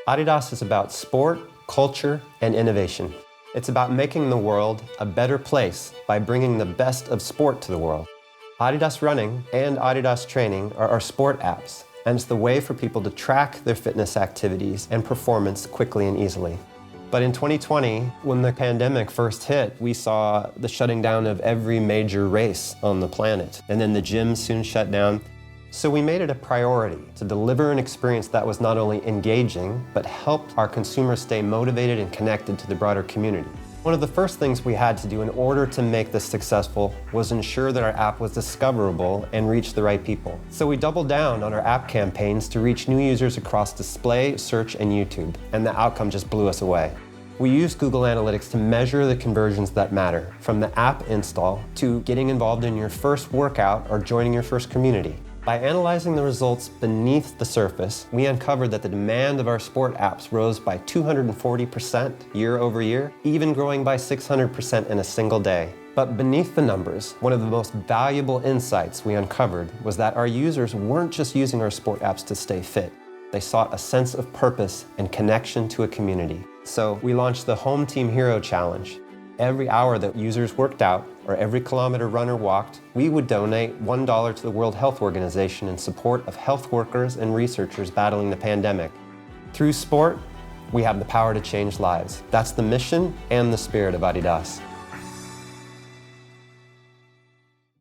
Adidas is about sport, culture, and innovation. It's about making the world a better place by bringing the best of sport to the world. Adidas Running and Adidas Training are our sport apps, and it's the way for people to track their fitness activities and performance quickly and easily. But in 2020, when the pandemic first hit, we saw the shutting down of every major race on the planet, and then the gyms soon shut down. So we made it a priority to deliver an experience that was not only engaging, but helped our consumers stay motivated and connected to the broader community. One of the first things we had to do in order to make this successful was ensure that our app was discoverable and reached the right people. So we doubled down on our app campaigns to reach new users across display, search, and YouTube, and the outcome just blew us away. We used Google Analytics to measure the conversions that matter, from the app install to getting involved in your first workout or joining your first community. By analyzing the results beneath the surface, we uncovered that the demand of our sport apps rose by 240% year over year, even growing by 600% in a single day. But beneath the numbers, one of the most valuable insights we uncovered was that our users weren't just using our sport apps to stay fit. They sought a sense of purpose and connection to a community. So we launched the Home Team Hero Challenge. Every hour that users worked out, or every kilometer run or walked, we would donate $1 to the World Health Organization in support of health workers and researchers battling the pandemic. Through sport, we have the power to change lives. That's the mission and the spirit of Adidas.